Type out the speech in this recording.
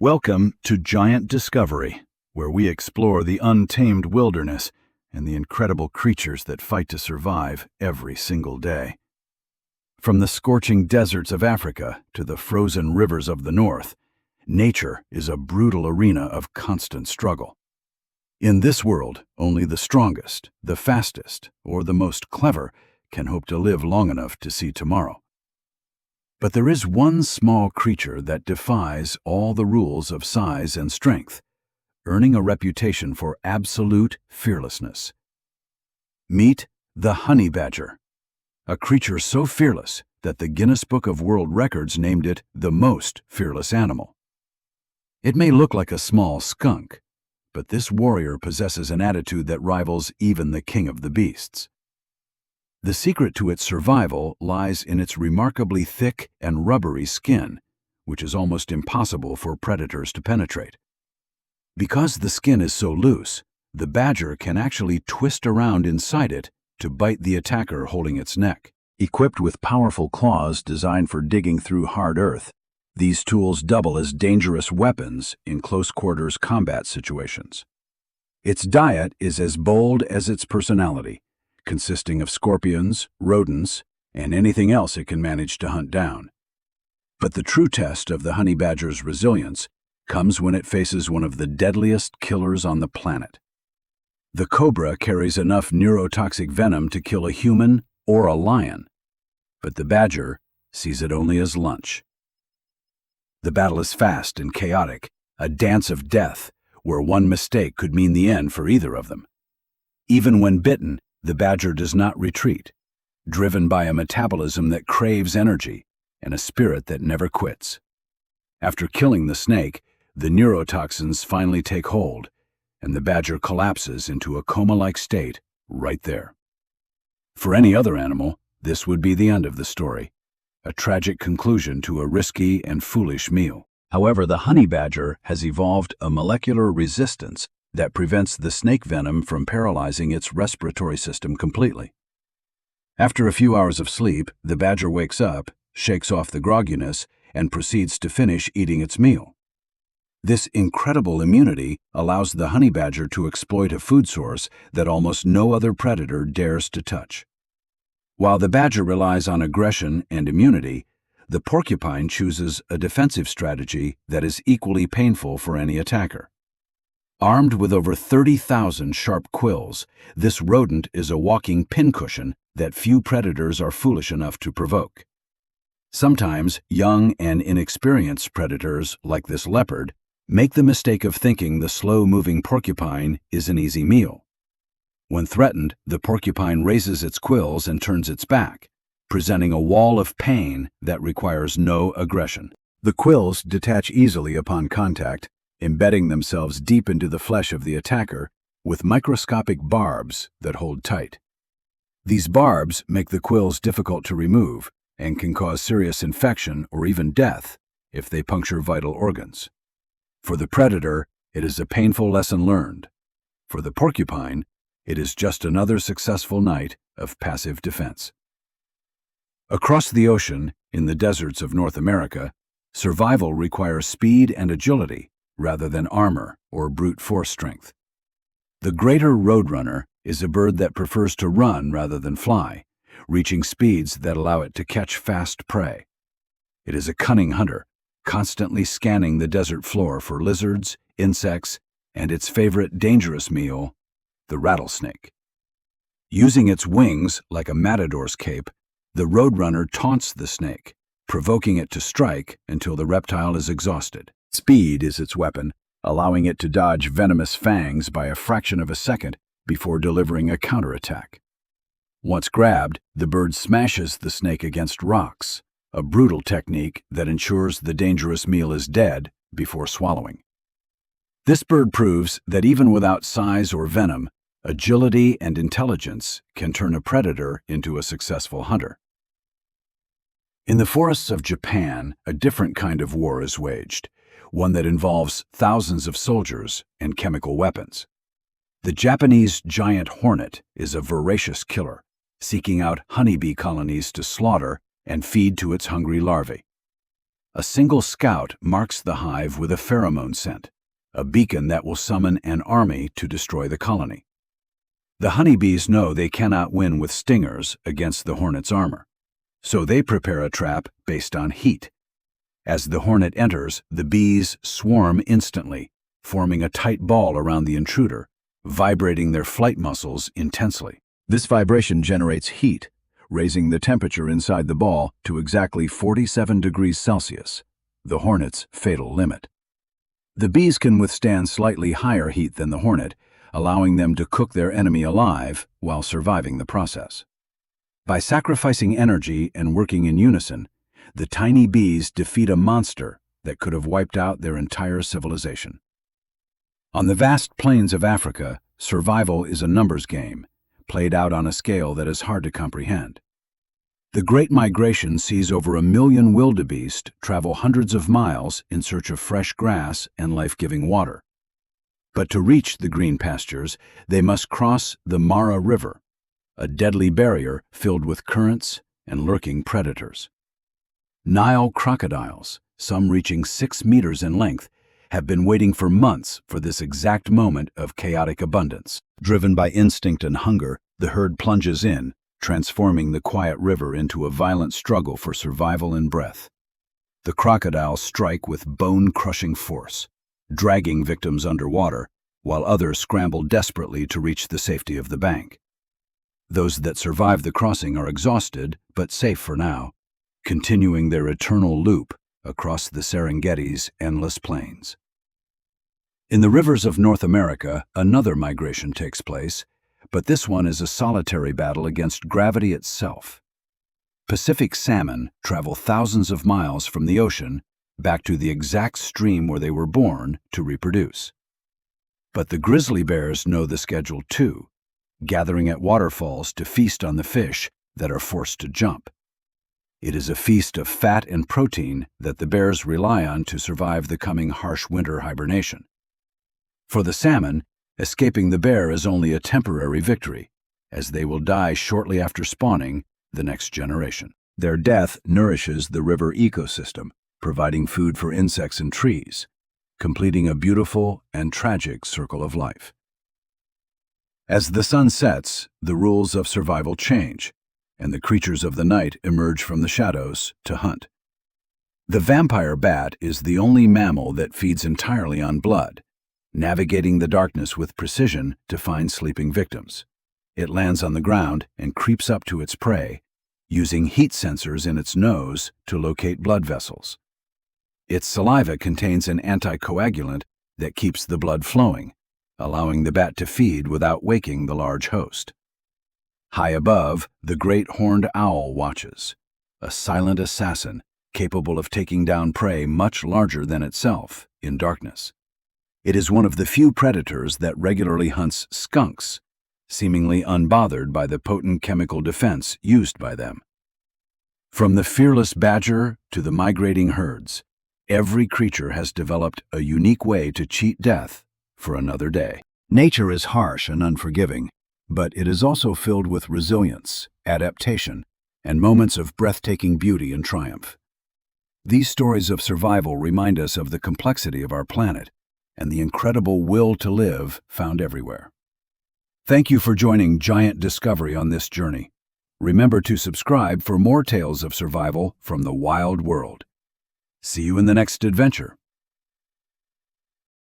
Welcome to Giant Discovery, where we explore the untamed wilderness and the incredible creatures that fight to survive every single day. From the scorching deserts of Africa to the frozen rivers of the north, nature is a brutal arena of constant struggle. In this world, only the strongest, the fastest, or the most clever can hope to live long enough to see tomorrow. But there is one small creature that defies all the rules of size and strength, earning a reputation for absolute fearlessness. Meet the honey badger, a creature so fearless that the Guinness Book of World Records named it the most fearless animal. It may look like a small skunk, but this warrior possesses an attitude that rivals even the king of the beasts. The secret to its survival lies in its remarkably thick and rubbery skin, which is almost impossible for predators to penetrate. Because the skin is so loose, the badger can actually twist around inside it to bite the attacker holding its neck. Equipped with powerful claws designed for digging through hard earth, these tools double as dangerous weapons in close-quarters combat situations. Its diet is as bold as its personality, consisting of scorpions, rodents, and anything else it can manage to hunt down. But the true test of the honey badger's resilience comes when it faces one of the deadliest killers on the planet. The cobra carries enough neurotoxic venom to kill a human or a lion, but the badger sees it only as lunch. The battle is fast and chaotic, a dance of death, where one mistake could mean the end for either of them. Even when bitten, the badger does not retreat, driven by a metabolism that craves energy and a spirit that never quits. After killing the snake, the neurotoxins finally take hold, and the badger collapses into a coma-like state right there. For any other animal, this would be the end of the story, a tragic conclusion to a risky and foolish meal. However, the honey badger has evolved a molecular resistance that prevents the snake venom from paralyzing its respiratory system completely. After a few hours of sleep, the badger wakes up, shakes off the grogginess, and proceeds to finish eating its meal. This incredible immunity allows the honey badger to exploit a food source that almost no other predator dares to touch. While the badger relies on aggression and immunity, the porcupine chooses a defensive strategy that is equally painful for any attacker. Armed with over 30,000 sharp quills, this rodent is a walking pincushion that few predators are foolish enough to provoke. Sometimes, young and inexperienced predators, like this leopard, make the mistake of thinking the slow-moving porcupine is an easy meal. When threatened, the porcupine raises its quills and turns its back, presenting a wall of pain that requires no aggression. The quills detach easily upon contact, embedding themselves deep into the flesh of the attacker with microscopic barbs that hold tight. These barbs make the quills difficult to remove and can cause serious infection or even death if they puncture vital organs. For the predator, it is a painful lesson learned. For the porcupine, it is just another successful night of passive defense. Across the ocean, in the deserts of North America, survival requires speed and agility rather than armor or brute force strength. The greater Roadrunner is a bird that prefers to run rather than fly, reaching speeds that allow it to catch fast prey. It is a cunning hunter, constantly scanning the desert floor for lizards, insects, and its favorite dangerous meal, the rattlesnake. Using its wings like a matador's cape, the Roadrunner taunts the snake, provoking it to strike until the reptile is exhausted. Speed is its weapon, allowing it to dodge venomous fangs by a fraction of a second before delivering a counterattack. Once grabbed, the bird smashes the snake against rocks, a brutal technique that ensures the dangerous meal is dead before swallowing. This bird proves that even without size or venom, agility and intelligence can turn a predator into a successful hunter. In the forests of Japan, a different kind of war is waged, one that involves thousands of soldiers and chemical weapons. The Japanese giant hornet is a voracious killer, seeking out honeybee colonies to slaughter and feed to its hungry larvae. A single scout marks the hive with a pheromone scent, a beacon that will summon an army to destroy the colony. The honeybees know they cannot win with stingers against the hornet's armor, so they prepare a trap based on heat. As the hornet enters, the bees swarm instantly, forming a tight ball around the intruder, vibrating their flight muscles intensely. This vibration generates heat, raising the temperature inside the ball to exactly 47 degrees Celsius, the hornet's fatal limit. The bees can withstand slightly higher heat than the hornet, allowing them to cook their enemy alive while surviving the process. By sacrificing energy and working in unison, the tiny bees defeat a monster that could have wiped out their entire civilization. On the vast plains of Africa, survival is a numbers game, played out on a scale that is hard to comprehend. The Great Migration sees over 1 million wildebeest travel hundreds of miles in search of fresh grass and life-giving water. But to reach the green pastures, they must cross the Mara River, a deadly barrier filled with currents and lurking predators. Nile crocodiles, some reaching 6 meters in length, have been waiting for months for this exact moment of chaotic abundance. Driven by instinct and hunger, the herd plunges in, transforming the quiet river into a violent struggle for survival and breath. The crocodiles strike with bone-crushing force, dragging victims underwater, while others scramble desperately to reach the safety of the bank. Those that survive the crossing are exhausted, but safe for now, continuing their eternal loop across the Serengeti's endless plains. In the rivers of North America, another migration takes place, but this one is a solitary battle against gravity itself. Pacific salmon travel thousands of miles from the ocean back to the exact stream where they were born to reproduce. But the grizzly bears know the schedule too, gathering at waterfalls to feast on the fish that are forced to jump. It is a feast of fat and protein that the bears rely on to survive the coming harsh winter hibernation. For the salmon, escaping the bear is only a temporary victory, as they will die shortly after spawning the next generation. Their death nourishes the river ecosystem, providing food for insects and trees, completing a beautiful and tragic circle of life. As the sun sets, the rules of survival change, and the creatures of the night emerge from the shadows to hunt. The vampire bat is the only mammal that feeds entirely on blood, navigating the darkness with precision to find sleeping victims. It lands on the ground and creeps up to its prey, using heat sensors in its nose to locate blood vessels. Its saliva contains an anticoagulant that keeps the blood flowing, allowing the bat to feed without waking the large host. High above, the great horned owl watches, a silent assassin capable of taking down prey much larger than itself in darkness. It is one of the few predators that regularly hunts skunks, seemingly unbothered by the potent chemical defense used by them. From the fearless badger to the migrating herds, every creature has developed a unique way to cheat death for another day. Nature is harsh and unforgiving, but it is also filled with resilience, adaptation, and moments of breathtaking beauty and triumph. These stories of survival remind us of the complexity of our planet and the incredible will to live found everywhere. Thank you for joining Giant Discovery on this journey. Remember to subscribe for more tales of survival from the wild world. See you in the next adventure.